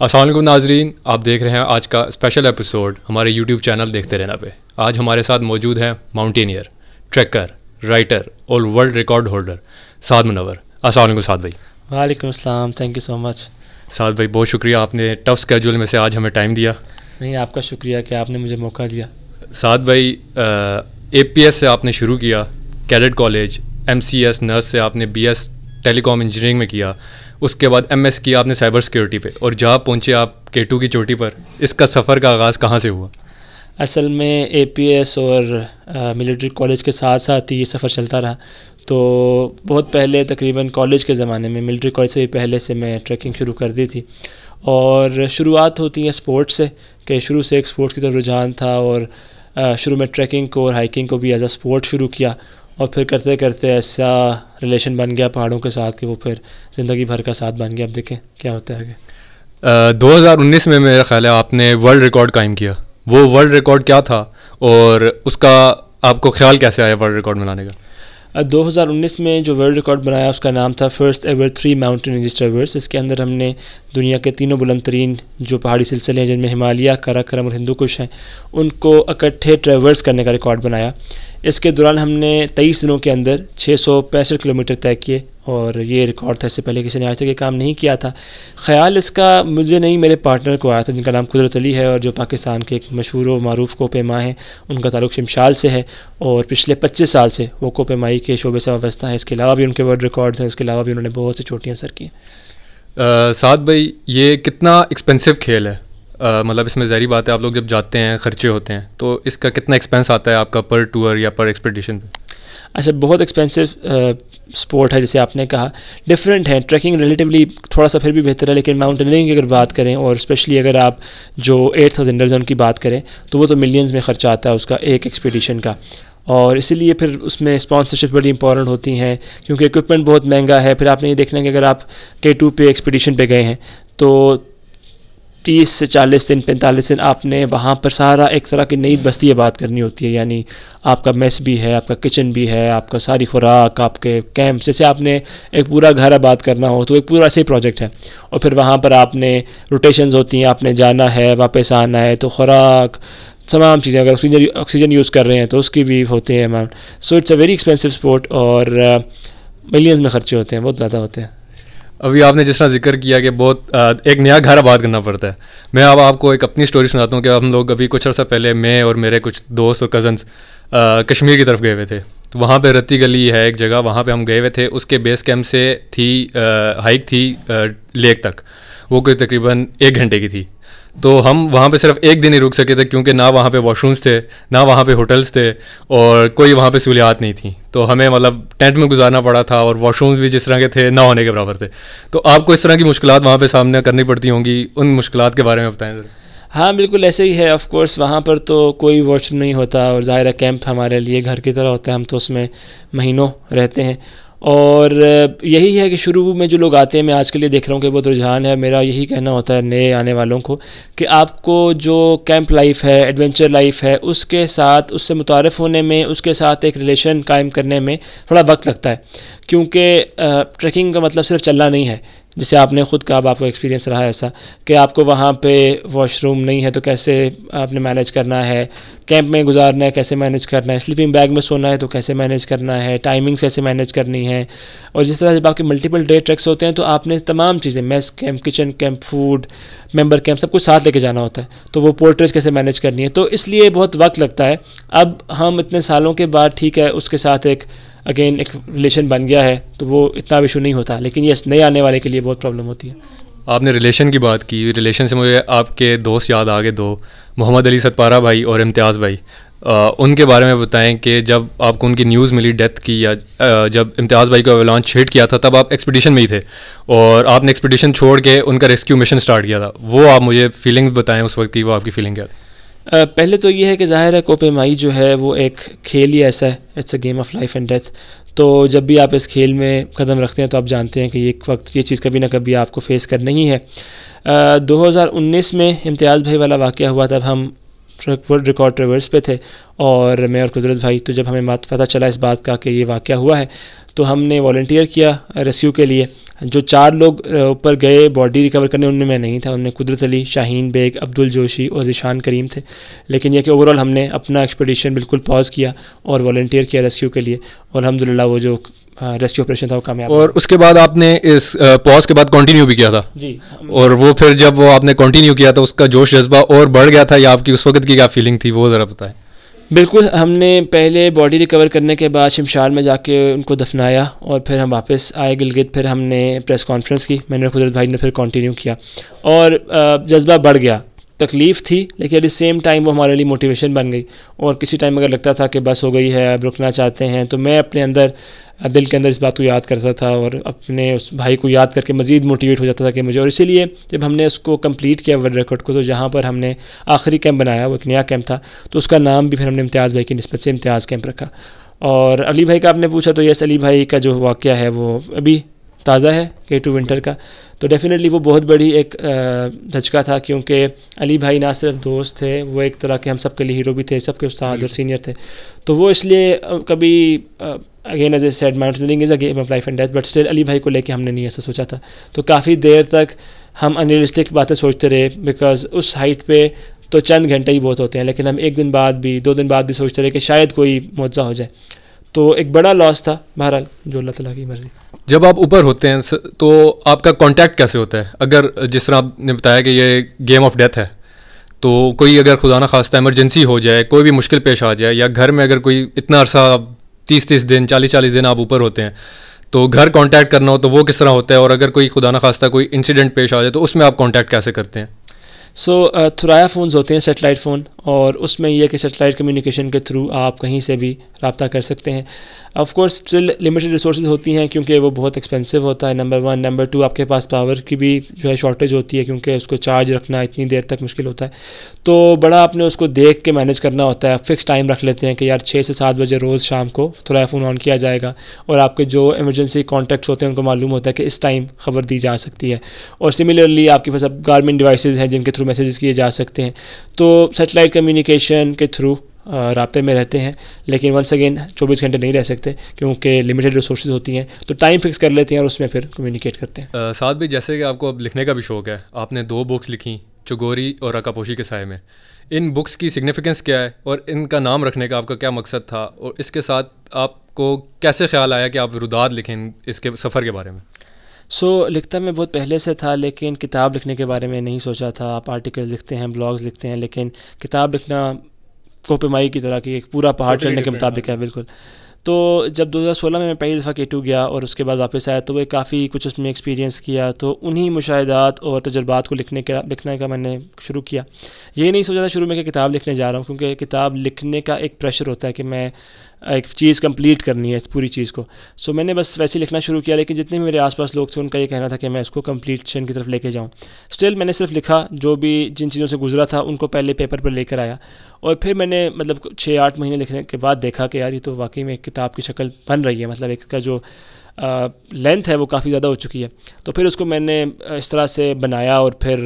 अस्सलाम वालेकुम नाजरीन, आप देख रहे हैं आज का स्पेशल एपिसोड हमारे यूट्यूब चैनल देखते रहना पे। आज हमारे साथ मौजूद हैं माउंटेनियर, ट्रैकर, राइटर और वर्ल्ड रिकॉर्ड होल्डर साद मुनव्वर। अस्सलाम वालेकुम साद भाई। वालेकुम अस्सलाम, थैंक यू सो मच। साद भाई बहुत शुक्रिया, आपने टफ स्केड्यूल में से आज हमें टाइम दिया। नहीं, आपका शुक्रिया कि आपने मुझे मौका दिया। साद भाई, APS से आपने शुरू किया, कैडेट कॉलेज, MCS नर्स से आपने BS टेलीकॉम इंजीनियरिंग में किया, उसके बाद MS किया आपने साइबर सिक्योरिटी पे, और जहाँ पहुँचे आप K2 की चोटी पर। इसका सफ़र का आगाज़ कहाँ से हुआ? असल में APS और मिलिट्री कॉलेज के साथ साथ ही ये सफ़र चलता रहा। तो बहुत पहले, तकरीबन कॉलेज के ज़माने में, मिलिट्री कॉलेज से भी पहले से मैं ट्रैकिंग शुरू कर दी थी। और शुरुआत होती है स्पोर्ट्स से, कि शुरू से एक स्पोर्ट्स की तरफ रुझान था, और शुरू में ट्रैकिंग को और हाइकिंग को भी एज अ स्पोर्ट शुरू किया, और फिर करते करते ऐसा रिलेशन बन गया पहाड़ों के साथ कि वो फिर ज़िंदगी भर का साथ बन गया। अब देखें क्या होता है आगे। 2019 में मेरा ख्याल है आपने वर्ल्ड रिकॉर्ड कायम किया। वो वर्ल्ड रिकॉर्ड क्या था और उसका आपको ख्याल कैसे आया वर्ल्ड रिकॉर्ड बनाने का? 2019 में जो वर्ल्ड रिकॉर्ड बनाया उसका नाम था first ever 3 mountain range traverse. इसके अंदर हमने दुनिया के तीनों बुलंद तरीन जो पहाड़ी सिलसिले हैं, जिनमें हिमालय, काराकोरम और हिंदू कुश हैं, उनको इकट्ठे ट्रैवर्स करने का रिकॉर्ड बनाया। इसके दौरान हमने 23 दिनों के अंदर 665 किलोमीटर तय किए, और ये रिकॉर्ड था। इससे पहले किसी ने आज तक ये काम नहीं किया था। ख़्याल इसका मुझे नहीं, मेरे पार्टनर को आया था, जिनका नाम कुदरत अली है, और जो पाकिस्तान के एक मशहूर व मारूफ कोपेमा है। उनका ताल्लुक़ शिमशाल से है, और पिछले 25 साल से वो कोपेमाई के शोबे से वाबस्ता है। इसके अलावा भी उनके वर्ल्ड रिकॉर्ड्स हैं, इसके अलावा भी उन्होंने बहुत सी चोटियाँ सर की। साद भाई, ये कितना एक्सपेंसिव खेल है? मतलब इसमें ज़ाहिर बात है, आप लोग जब जाते हैं खर्चे होते हैं, तो इसका कितना एक्सपेंस आता है आपका पर टूर या पर एक्सपेडिशन पे? अच्छा, बहुत एक्सपेंसिव स्पोर्ट है, जैसे आपने कहा। डिफरेंट है, ट्रैकिंग रिलेटिवली थोड़ा सा फिर भी बेहतर है, लेकिन माउंटेनियरिंग की अगर बात करें, और स्पेशली अगर आप जो 8000 जोन की बात करें, तो वो तो मिलियंस में खर्चा आता है उसका एक एक्सपीडिशन का। और इसीलिए फिर उसमें स्पॉन्सरशिप बड़ी इंपॉर्टेंट होती हैं, क्योंकि इक्विपमेंट बहुत महंगा है। फिर आपने ये देखना है कि अगर आप K2 पे एक्सपीडिशन पे गए हैं, तो 30 से 40 दिन, 45 दिन आपने वहाँ पर सारा एक तरह की नई बस्ती आबाद करनी होती है। यानी आपका मेस भी है, आपका किचन भी है, आपका सारी खुराक, आपके कैंप, जैसे आपने एक पूरा घर आबाद करना हो, तो एक पूरा ऐसे ही प्रोजेक्ट है। और फिर वहाँ पर आपने रोटेशंस होती हैं, आपने जाना है, वापस आना है, तो खुराक, तमाम चीज़ें, अगर ऑक्सीजन यूज़ कर रहे हैं तो उसकी भी होते हैं amount. So it's a very expensive sport, और मिलियंस में खर्चे होते हैं, बहुत ज़्यादा होते हैं। अभी आपने जिस तरह जिक्र किया कि बहुत एक नया घर आबाद करना पड़ता है, मैं अब आपको एक अपनी स्टोरी सुनाता हूँ कि हम लोग अभी कुछ अर्सा पहले, मैं और मेरे कुछ दोस्त और कज़न्स कश्मीर की तरफ गए हुए थे। तो वहाँ पे रत्ती गली है एक जगह, वहाँ पे हम गए हुए थे। उसके बेस कैंप से थी हाइक थी लेक तक, वो कोई तकरीबन 1 घंटे की थी। तो हम वहाँ पे सिर्फ एक दिन ही रुक सके थे, क्योंकि ना वहाँ पे वॉशरूम्स थे, ना वहाँ पे होटल्स थे, और कोई वहाँ पे सहूलियात नहीं थी। तो हमें मतलब टेंट में गुजारना पड़ा था, और वॉशरूम्स भी जिस तरह के थे ना होने के बराबर थे। तो आपको इस तरह की मुश्किलात वहाँ पे सामना करनी पड़ती होंगी, उन मुश्किलात के बारे में बताएं ज़रा। हाँ, बिल्कुल ऐसे ही है। ऑफ कोर्स वहाँ पर तो कोई वॉशरूम नहीं होता, और ज़ाहिर है कैंप हमारे लिए घर की तरह होता है, हम तो उसमें महीनों रहते हैं। और यही है कि शुरू में जो लोग आते हैं, मैं आज के लिए देख रहा हूँ कि बहुत रुझान है। मेरा यही कहना होता है नए आने वालों को कि आपको जो कैंप लाइफ है, एडवेंचर लाइफ है, उसके साथ, उससे मुतारिफ़ होने में, उसके साथ एक रिलेशन कायम करने में थोड़ा वक्त लगता है। क्योंकि ट्रैकिंग का मतलब सिर्फ चलना नहीं है, जैसे आपने ख़ुद कहा, आपका एक्सपीरियंस रहा है ऐसा कि आपको वहाँ पे वॉशरूम नहीं है तो कैसे आपने मैनेज करना है, कैंप में गुजारना है कैसे मैनेज करना है, स्लीपिंग बैग में सोना है तो कैसे मैनेज करना है, टाइमिंग कैसे मैनेज करनी है। और जिस तरह जब आपके मल्टीपल डे ट्रैक्स होते हैं, तो आपने तमाम चीज़ें, mess camp, kitchen camp, food, member camp, सब कुछ साथ लेके जाना होता है। तो वो पोर्ट्रेज कैसे मैनेज करनी है, तो इसलिए बहुत वक्त लगता है। अब हम इतने सालों के बाद, ठीक है, उसके साथ एक अगेन एक रिलेशन बन गया है, तो वो इतना इशू नहीं होता। लेकिन ये नए आने वाले के लिए बहुत प्रॉब्लम होती है। आपने रिलेशन की बात की, रिलेशन से मुझे आपके दोस्त याद आ गए दो, मोहम्मद अली सतपारा भाई और इम्तियाज़ भाई। उनके बारे में बताएं कि जब आपको उनकी न्यूज़ मिली डेथ की, या जब इम्तियाज़ भाई को एवलांच हिट किया था, तब आप एक्सपीडिशन में ही थे, और आपने एक्सपीडिशन छोड़ के उनका रेस्क्यू मिशन स्टार्ट किया था। वो आप मुझे फीलिंग बताएं उस वक्त की, वो आपकी फीलिंग क्या थी? पहले तो ये है कि ज़ाहिर है कोपेमाई जो है वो एक खेल ही ऐसा है, it's a game of life and death. तो जब भी आप इस खेल में कदम रखते हैं, तो आप जानते हैं कि एक वक्त ये चीज़ कभी ना कभी आपको फेस करनी ही है। 2019 में इम्तियाज़ भाई वाला वाक़या हुआ, तब हम वर्ल्ड रिकॉर्ड ट्रेवर्स पे थे और मैं और कुदरत भाई, तो जब हमें पता चला इस बात का कि ये वाक़या हुआ है तो हमने वॉलंटियर किया रेस्क्यू के लिए। जो 4 लोग ऊपर गए बॉडी रिकवर करने, उनमें मैं नहीं था, उनमें कुदरत अली, शाहीन बेग, अब्दुल जोशी और ज़ीशान करीम थे। लेकिन यह कि ओवरऑल हमने अपना एक्सपीडिशन बिल्कुल पॉज किया और वॉलंटियर किया रेस्क्यू के लिए, और अल्हम्दुलिल्लाह वो जो रेस्क्यू ऑपरेशन था वो कामयाब। और उसके बाद आपने इस पॉज के बाद कंटिन्यू भी किया था जी। और वो फिर जब वो आपने कंटिन्यू किया तो उसका जोश जज्बा और बढ़ गया था, या आपकी उस वक्त की क्या फीलिंग थी वो ज़रा बताएं। बिल्कुल, हमने पहले बॉडी रिकवर करने के बाद शमशार में जाके उनको दफनाया और फिर हम वापस आए गिलगित। फिर हमने प्रेस कॉन्फ्रेंस की, मैंने और कुदरत भाई ने फिर कंटिन्यू किया और जज्बा बढ़ गया। तकलीफ़ थी लेकिन एट द सेम टाइम वो हमारे लिए मोटिवेशन बन गई। और किसी टाइम अगर लगता था कि बस हो गई है, अब रुकना चाहते हैं, तो मैं अपने अंदर दिल के अंदर इस बात को याद करता था और अपने उस भाई को याद करके मज़ीद मोटिवेट हो जाता था कि मुझे। और इसीलिए जब हमने उसको कंप्लीट किया वर्ल्ड रिकॉर्ड को, तो जहाँ पर हमने आखिरी कैंप बनाया वो एक नया कैंप था, तो उसका नाम भी फिर हमने इम्तियाज़ भाई की निस्बत से इम्तियाज़ कैंप रखा। और अली भाई का आपने पूछा तो यस, अली भाई का जो वाक़या है वो अभी ताज़ा है K2 विंटर का, तो डेफ़िनेटली वो बहुत बड़ी एक धचका था, क्योंकि अली भाई ना सिर्फ दोस्त थे, वो एक तरह के हम सब के लिए हीरो भी थे, सबके उस्ताद और सीनियर थे। तो वो इसलिए कभी again as I said mountaineering is a game of life and death, but still Ali भाई को लेके हमने नहीं ऐसा सोचा था। तो काफ़ी देर तक हम अनरियलिस्टिक बातें सोचते रहे, बिकॉज उस हाइट पे तो चंद घंटे ही बहुत होते हैं, लेकिन हम 1 दिन बाद भी 2 दिन बाद भी सोचते रहे कि शायद कोई मुआवजा हो जाए। तो एक बड़ा लॉस था, बहरहाल जो अल्लाह ताला की मर्ज़ी। जब आप ऊपर होते हैं तो आपका कांटेक्ट कैसे होता है? अगर जिस तरह आपने बताया कि ये गेम ऑफ डेथ है, तो कोई अगर खुदा ना खास्ता इमरजेंसी हो जाए, कोई भी मुश्किल पेश आ जाए, या घर में अगर कोई इतना अरसा 30-30 दिन 40-40 दिन आप ऊपर होते हैं, तो घर कांटेक्ट करना हो तो वो किस तरह होता है? और अगर कोई खुदा ना खास्ता कोई इंसिडेंट पेश आ जाए तो उसमें आप कांटेक्ट कैसे करते हैं? थुराया फ़ोन्स होते हैं, सेटेलाइट फ़ोन, और उसमें यह कि सेटेलाइट कम्युनिकेशन के थ्रू आप कहीं से भी रब्ता कर सकते हैं। Of course still limited resources होती हैं क्योंकि वो बहुत एक्सपेंसिव होता है, नंबर 1। नंबर 2, आपके पास पावर की भी जो है शॉर्टेज होती है, क्योंकि उसको चार्ज रखना इतनी देर तक मुश्किल होता है। तो बड़ा आपने उसको देख के मैनेज करना होता है। फिक्स टाइम रख लेते हैं कि यार 6 से 7 बजे रोज़ शाम को थुराया फ़ोन ऑन किया जाएगा, और आपके जो एमरजेंसी कॉन्टैक्ट्स होते हैं उनको मालूम होता है कि इस टाइम ख़बर दी जा सकती है। और सिमिलरली आपके पास अब गारमेंट डिवाइसेज़ हैं जिनके थ्रू मैसेजेस किए जा सकते हैं। तो सेटेलाइट कम्युनिकेशन के थ्रू राब्ते में रहते हैं, लेकिन वंस अगेन 24 घंटे नहीं रह सकते क्योंकि लिमिटेड रिसोर्सेज होती हैं। तो टाइम फिक्स कर लेते हैं और उसमें फिर कम्युनिकेट करते हैं। साथ भी जैसे कि आपको अब लिखने का भी शौक़ है, आपने 2 बुक्स लिखी, चौगोरी और रकापोशी के साए में। इन बुक्स की सिग्निफिकेंस क्या है और इनका नाम रखने का आपका क्या मकसद था, और इसके साथ आपको कैसे ख्याल आया कि आप रुदाद लिखें इसके सफ़र के बारे में? लिखता मैं बहुत पहले से था, लेकिन किताब लिखने के बारे में नहीं सोचा था। आप आर्टिकल्स लिखते हैं, ब्लॉग्स लिखते हैं, लेकिन किताब लिखना कोपेमाई की तरह की एक पूरा पहाड़ चढ़ने के मुताबिक है, बिल्कुल। तो जब 2016 में मैं पहली दफ़ा K2 गया और उसके बाद वापस आया, तो वो काफ़ी कुछ उसमें एक्सपीरियंस किया। तो उन्हीं मुशाहिदात और तजुर्बात को लिखने का मैंने शुरू किया। ये नहीं सोचा था शुरू में कि किताब लिखने जा रहा हूँ, क्योंकि किताब लिखने का एक प्रेशर होता है कि मैं एक चीज़ कंप्लीट करनी है इस पूरी चीज़ को। मैंने बस वैसे ही लिखना शुरू किया, लेकिन जितने भी मेरे आसपास लोग थे उनका ये कहना था कि मैं इसको कंप्लीशन की तरफ लेके जाऊँ। स्टिल मैंने सिर्फ लिखा, जो भी जिन चीज़ों से गुजरा था उनको पहले पेपर पर लेकर आया, और फिर मैंने मतलब 6-8 महीने लिखने के बाद देखा कि यार ये तो वाकई में एक किताब की शक्ल बन रही है, मतलब एक का जो लेंथ है वो काफ़ी ज़्यादा हो चुकी है। तो फिर उसको मैंने इस तरह से बनाया, और फिर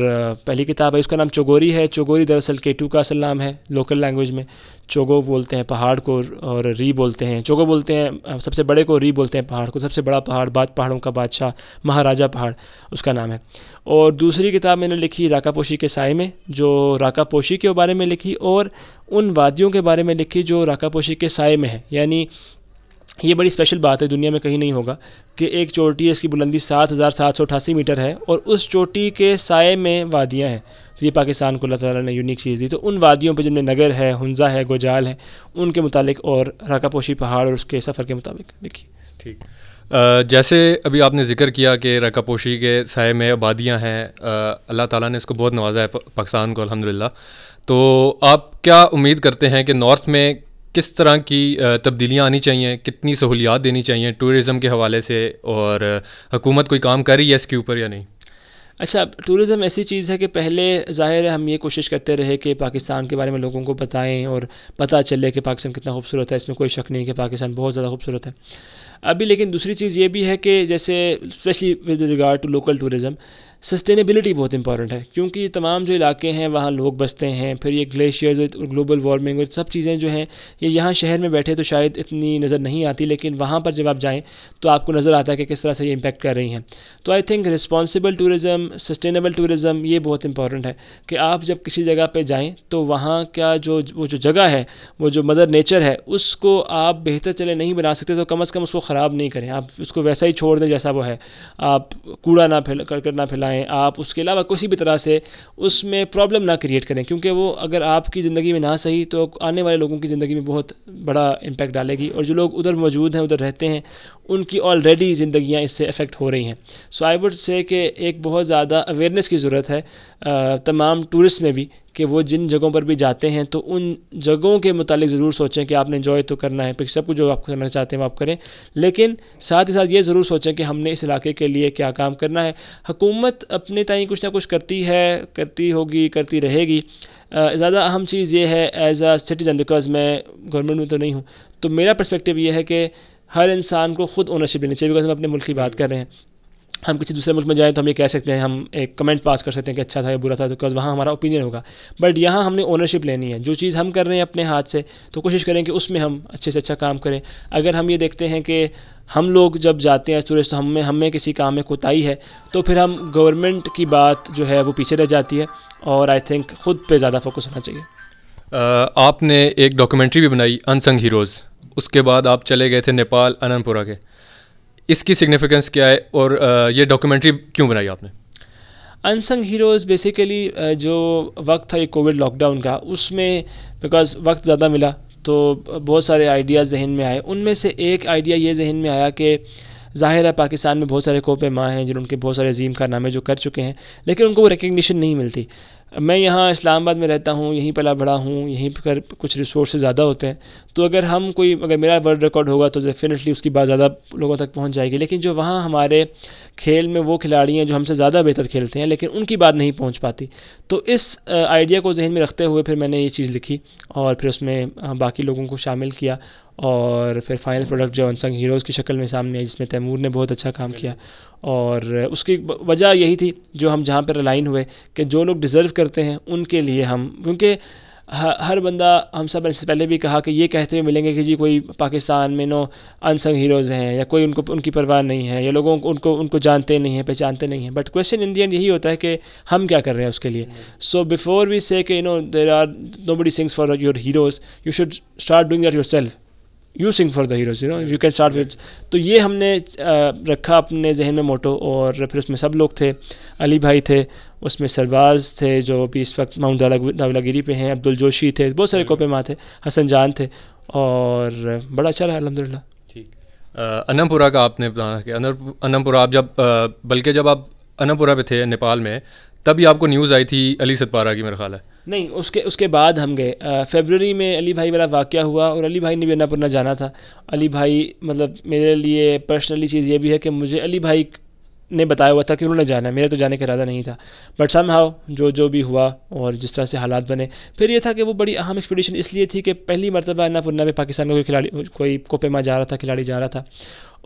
पहली किताब है उसका नाम चौगोरी है। चौगोरी दरअसल K2 का असल नाम है लोकल लैंग्वेज में। चोगो बोलते हैं पहाड़ को, और री बोलते हैं, चोगो बोलते हैं सबसे बड़े को, री बोलते हैं पहाड़ को। सबसे बड़ा पहाड़, पहाड़ों का बादशाह, महाराजा पहाड़ उसका नाम है। और दूसरी किताब मैंने लिखी राकापोशी के साए में, जो राकापोशी के बारे में लिखी और उन वादियों के बारे में लिखी जो राकापोशी के साए में है। यानी ये बड़ी स्पेशल बात है, दुनिया में कहीं नहीं होगा कि एक चोटी है, इसकी बुलंदी 7,788 मीटर है, और उस चोटी के साए में वादियाँ हैं। तो ये पाकिस्तान को अल्लाह ताला ने यूनिक चीज़ दी। तो उन वादियों पे जिनमें नगर है, हुंजा है, गोजाल है, उनके मुतालिक और राकापोशी पहाड़ और उसके सफ़र के मुताबिक लिखी। ठीक। जैसे अभी आपने जिक्र किया कि राकापोशी के साए में आबादियाँ हैं, अल्लाह ताला ने इसको बहुत नवाजा है पाकिस्तान को अल्हम्दुलिल्लाह। तो आप क्या उम्मीद करते हैं कि नॉर्थ में किस तरह की तब्दीलियाँ आनी चाहिए, कितनी सहूलियात देनी चाहिए टूरिज़म के हवाले से, और हुकूमत कोई काम कर रही है इसके ऊपर या नहीं? अच्छा, टूरिज़म ऐसी चीज़ है कि पहले ज़ाहिर है हम ये कोशिश करते रहे कि पाकिस्तान के बारे में लोगों को बताएं और पता चले कि पाकिस्तान कितना खूबसूरत है। इसमें कोई शक नहीं कि पाकिस्तान बहुत ज़्यादा खूबसूरत है अभी। लेकिन दूसरी चीज़ ये भी है कि जैसे specially with regard to local tourism, sustainability बहुत इंपॉर्टेंट है, क्योंकि ये तमाम जो इलाके हैं वहाँ लोग बसते हैं, फिर ये ग्लेशियर्स, ग्लोबल वार्मिंग और सब चीज़ें जो हैं ये यहाँ शहर में बैठे तो शायद इतनी नज़र नहीं आती, लेकिन वहाँ पर जब आप जाएँ तो आपको नज़र आता है कि किस तरह से ये इम्पेक्ट कर रही हैं। तो I think responsible tourism, sustainable tourism ये बहुत इंपॉर्टेंट है कि आप जब किसी जगह पर जाएँ तो वहाँ का वो जो जगह है, वो जो मदर नेचर है, उसको आप बेहतर चले नहीं बना सकते तो कम से कम उसको ख़राब नहीं करें, आप उसको वैसा ही छोड़ दें जैसा वो है। आप कूड़ा ना फैलाएं, आप उसके अलावा किसी भी तरह से उसमें प्रॉब्लम ना क्रिएट करें, क्योंकि वो अगर आपकी ज़िंदगी में ना सही तो आने वाले लोगों की ज़िंदगी में बहुत बड़ा इम्पैक्ट डालेगी, और जो लोग उधर मौजूद हैं, उधर रहते हैं, उनकी ऑलरेडी ज़िंदगियाँ इससे अफेक्ट हो रही हैं। सो आई वुड से कि एक बहुत ज़्यादा अवेयरनेस की ज़रूरत है तमाम टूरिस्ट में भी, कि वो जिन जगहों पर भी जाते हैं तो उन जगहों के मुतालिक ज़रूर सोचें कि आपने एंजॉय तो करना है, फिर सब कुछ जो आप करना चाहते हैं वो आप करें, लेकिन साथ ही साथ ये ज़रूर सोचें कि हमने इस इलाके के लिए क्या काम करना है। हुकूमत अपने ताईं कुछ ना कुछ करती है, करती होगी, करती रहेगी। ज़्यादा अहम चीज़ ये है एज आ सिटीज़न, बिकॉज़ मैं गवर्नमेंट में तो नहीं हूँ, तो मेरा पर्सपेक्टिव ये है कि हर इंसान को ख़ुद ओनरशिप लेनी चाहिए, बिकॉज़ हम अपने मुल्क की बात कर रहे हैं। हम किसी दूसरे मुल्क में जाएँ तो हम ये कह सकते हैं, हम एक कमेंट पास कर सकते हैं कि अच्छा था या बुरा था, बिकॉज़ वहाँ हमारा ओपिनियन होगा, बट यहाँ हमने ओनरशिप लेनी है। जो चीज़ हम कर रहे हैं अपने हाथ से, तो कोशिश करें कि उसमें हम अच्छे से अच्छा काम करें। अगर हम ये देखते हैं कि हम लोग जब जाते हैं टूरिस्ट तो हमें किसी काम में कोताही है, तो फिर हम गवर्नमेंट की बात जो है वो पीछे रह जाती है, और आई थिंक ख़ुद पे ज़्यादा फोकस होना चाहिए। आपने एक डॉक्यूमेंट्री भी बनाई अनसंग हीरोज़, उसके बाद आप चले गए थे नेपाल अनंतपुरा के, इसकी सिग्निफिकेंस क्या है और ये डॉक्यूमेंट्री क्यों बनाई आपने? अनसंग हीरोज़ बेसिकली जो वक्त था ये कोविड लॉकडाउन का, उसमें बिकॉज़ वक्त ज़्यादा मिला तो बहुत सारे आइडियाज़ जहन में आए। उनमें से एक आइडिया ये जहन में आया कि ज़ाहिर है पाकिस्तान में बहुत सारे कोपे माँ हैं जिनके बहुत सारे अजीम कारनामे जो कर चुके हैं, लेकिन उनको वो रिकग्निशन नहीं मिलती। मैं यहाँ इस्लामाबाद में रहता हूँ, यहीं पला बड़ा हूँ, यहीं पर कुछ रिसोर्स ज़्यादा होते हैं, तो अगर मेरा वर्ल्ड रिकॉर्ड होगा तो डेफिनेटली उसकी बात ज़्यादा लोगों तक पहुँच जाएगी। लेकिन जो वहाँ हमारे खेल में वो खिलाड़ी हैं जो हमसे ज़्यादा बेहतर खेलते हैं, लेकिन उनकी बात नहीं पहुँच पाती। तो इस आइडिया को जहन में रखते हुए फिर मैंने ये चीज़ लिखी, और फिर उसमें बाकी लोगों को शामिल किया, और फिर फाइनल प्रोडक्ट जो अनसंग हीरोज़ की शक्ल में सामने आई, जिसमें तैमूर ने बहुत अच्छा काम किया। और उसकी वजह यही थी जो हम जहाँ पर अलाइन हुए कि जो लोग डिज़र्व करते हैं उनके लिए हम, क्योंकि हर बंदा, हम सब इससे पहले भी कहा कि ये कहते हुए मिलेंगे कि जी कोई पाकिस्तान में अनसंग हीरोज़ हैं, या कोई उनकी परवाह नहीं है, या लोगों उनको जानते नहीं हैं, पहचानते नहीं हैं, but question in the and यही होता है कि हम क्या कर रहे हैं उसके लिए। सो बिफोर वी से कि there are nobody sings for your heroes, you should start doing that yourself, you sing for the heroes, you can start with. तो ये हमने रखा अपने जहन में मोटो, और फिर उसमें सब लोग थे, अली भाई थे, उसमें सरबाज थे जो अभी इस वक्त माउंट दावलागिरी पे हैं, अब्दुल जोशी थे, बहुत सारे कोपे माँ थे, हसन जान थे, और बड़ा अच्छा रहा अल्हम्दुलिल्लाह। ठीक। अनंतपुरा का आपने बताया कि अनंतपुरा आप जब आप अनंतपुरा पे थे नेपाल में, तभी आपको न्यूज़ आई थी अली सतपारा की, मेरा ख्याल है? नहीं, उसके बाद हम गए। फरवरी में अली भाई वाला वाक़या हुआ, और अली भाई ने भी अन्नपूर्णा जाना था। अली भाई मतलब मेरे लिए पर्सनली चीज़ ये भी है कि मुझे अली भाई ने बताया हुआ था कि उन्होंने जाना है, मेरा तो जाने का इरादा नहीं था, बट समहाउ जो भी हुआ और जिस तरह से हालात बने, फिर ये था कि वो बड़ी अहम एक्सपीडिशन इसलिए थी कि पहली मरतबा अन्नपूर्णा में पाकिस्तान का कोई कोपे माँ जा रहा था, खिलाड़ी जा रहा था,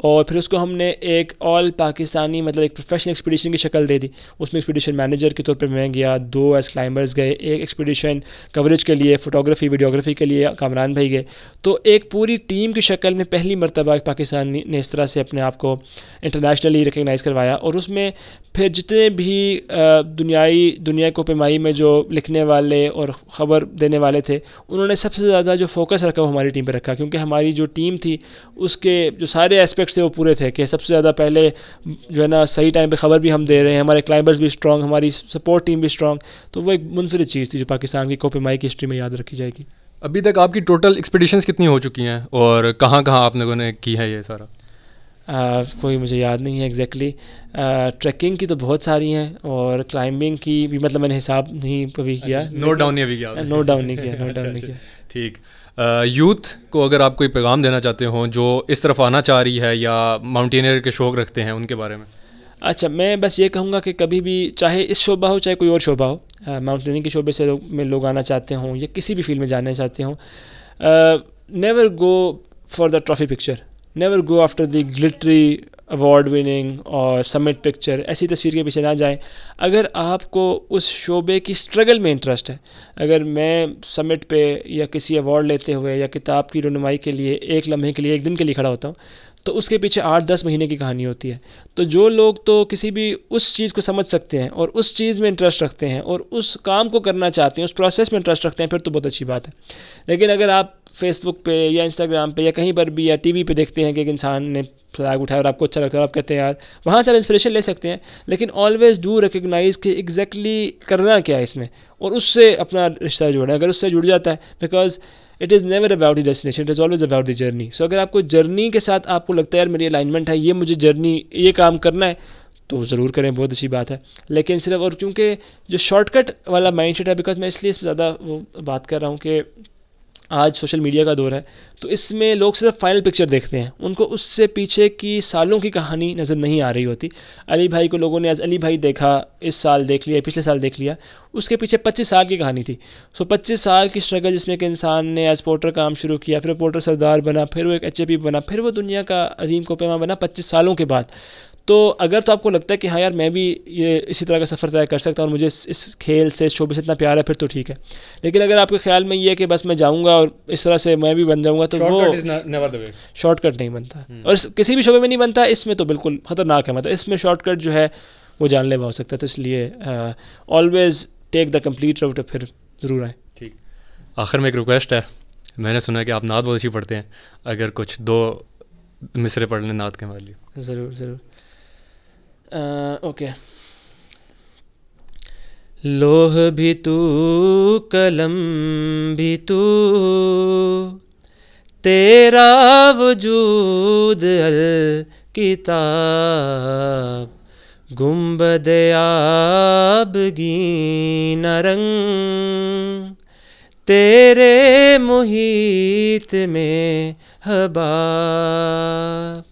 और फिर उसको हमने एक ऑल पाकिस्तानी मतलब एक प्रोफेशनल एक्सपीडिशन की शक्ल दे दी। उसमें एक्सपीडिशन मैनेजर के तौर पे मैं गया, 2 एस क्लाइंबर्स गए, एक एक्सपीडिशन कवरेज के लिए, फ़ोटोग्राफी वीडियोग्राफी के लिए कामरान भाई गए। तो एक पूरी टीम की शक्ल में पहली मरतबा पाकिस्तान ने इस तरह से अपने आप को इंटरनेशनली रिकगनाइज़ करवाया। और उसमें फिर जितने भी दुनिया को पैमाई में जो लिखने वाले और ख़बर देने वाले थे, उन्होंने सबसे ज़्यादा जो फोकस रखा वो हमारी टीम पर रखा, क्योंकि हमारी जो टीम थी उसके जो सारे एस्पेक्ट्स थे वो पूरे थे कि सबसे ज़्यादा पहले जो है ना सही टाइम पे ख़बर भी हम दे रहे हैं, हमारे क्लाइंबर्स भी स्ट्रॉन्ग, हमारी सपोर्ट टीम भी स्ट्रॉन्ग। तो वो एक मुनफरिद चीज़ थी जो पाकिस्तान की कोपेमाई की हिस्ट्री में याद रखी जाएगी। अभी तक आपकी टोटल एक्सपीडिशंस कितनी हो चुकी हैं और कहाँ कहाँ आप लोगों ने की है ये सारा? कोई मुझे याद नहीं है एग्जैक्टली। ट्रैकिंग की तो बहुत सारी हैं, और क्लाइंबिंग की भी मतलब मैंने हिसाब नहीं कभी किया, नोट डाउन नहीं किया। ठीक। यूथ को अगर आप कोई पैगाम देना चाहते हो जो इस तरफ आना चाह रही है या माउंटेनियर के शौक़ रखते हैं, उनके बारे में? अच्छा, मैं बस ये कहूँगा कि कभी भी, चाहे इस शोबा हो चाहे कोई और शोबा हो, माउंटेनियरिंग के शोबे से लोग आना चाहते हों या किसी भी फील्ड में जाना चाहते हों, never go for the trophy picture, never go after the glittery award winning और समिट पिक्चर, ऐसी तस्वीर के पीछे ना जाएं। अगर आपको उस शोबे की स्ट्रगल में इंटरेस्ट है, अगर मैं समिट पे या किसी अवार्ड लेते हुए या किताब की रुनमाई के लिए एक लम्हे के लिए, एक दिन के लिए खड़ा होता हूँ, तो उसके पीछे 8-10 महीने की कहानी होती है। तो जो लोग तो किसी भी उस चीज़ को समझ सकते हैं और उस चीज़ में इंटरेस्ट रखते हैं और उस काम को करना चाहते हैं, उस प्रोसेस में इंटरेस्ट रखते हैं, फिर तो बहुत अच्छी बात है। लेकिन अगर आप फेसबुक पे या इंस्टाग्राम पे या कहीं पर भी या टीवी पे देखते हैं कि एक इंसान ने फ्लैग उठाया और आपको अच्छा लगता है और आप कहते हैं यार, वहाँ से आप इंस्पिरेशन ले सकते हैं, लेकिन ऑलवेज़ डू रिकग्नाइज़ कि एग्जैक्टली करना क्या है इसमें, और उससे अपना रिश्ता जोड़ना। अगर उससे जुड़ जाता है, because it is never about the destination, it is always about the journey. So अगर आपको जर्नी के साथ आपको लगता है यार मेरी अलाइनमेंट है, ये मुझे जर्नी ये काम करना है, तो ज़रूर करें, बहुत अच्छी बात है। लेकिन सिर्फ, और क्योंकि जो शॉर्टकट वाला माइंडसेट है, बिकॉज मैं इसलिए इस पर ज़्यादा वो बात कर रहा हूँ कि आज सोशल मीडिया का दौर है, तो इसमें लोग सिर्फ फाइनल पिक्चर देखते हैं, उनको उससे पीछे की सालों की कहानी नज़र नहीं आ रही होती। अली भाई को लोगों ने आज अली भाई देखा, इस साल देख लिया, पिछले साल देख लिया, उसके पीछे 25 साल की कहानी थी। सो 25 साल की स्ट्रगल, जिसमें कि इंसान ने एज पोर्टर काम शुरू किया, फिर पोर्टर सरदार बना, फिर वो एक HAP बना, फिर वो दुनिया का अजीम कोपेमा बना 25 सालों के बाद। तो अगर तो आपको लगता है कि हाँ यार मैं भी ये इसी तरह का सफ़र तय कर सकता हूँ और मुझे इस खेल से, इस शोबे से इतना प्यार है, फिर तो ठीक है। लेकिन अगर आपके ख्याल में ये है कि बस मैं जाऊँगा और इस तरह से मैं भी बन जाऊँगा, तो वो शॉर्टकट नहीं बनता, और किसी भी शोबे में नहीं बनता, इसमें तो बिल्कुल ख़तरनाक है। मतलब इसमें शॉर्टकट जो है वो जानलेवा हो सकता है। तो इसलिए always take the complete route, फिर ज़रूर आए। ठीक। आखिर में एक रिक्वेस्ट है, मैंने सुना है कि आप नात बहुत अच्छी पढ़ते हैं, अगर कुछ 2 मिसरे पढ़ लें नात के वाली। ज़रूर ज़रूर। ओके। लोह भी तू, कलम भी तू, तेरा वजूद अल किताब, गुंबद आबगी नरंग, तेरे मुहीत में हबाब।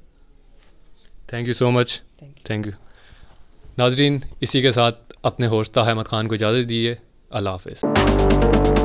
Thank you so much, thank you. नाजरीन, इसी के साथ अपने होस्ट ताहा अहमद ख़ान को इजाज़त दीजिए। अल्लाह हाफ़िज़।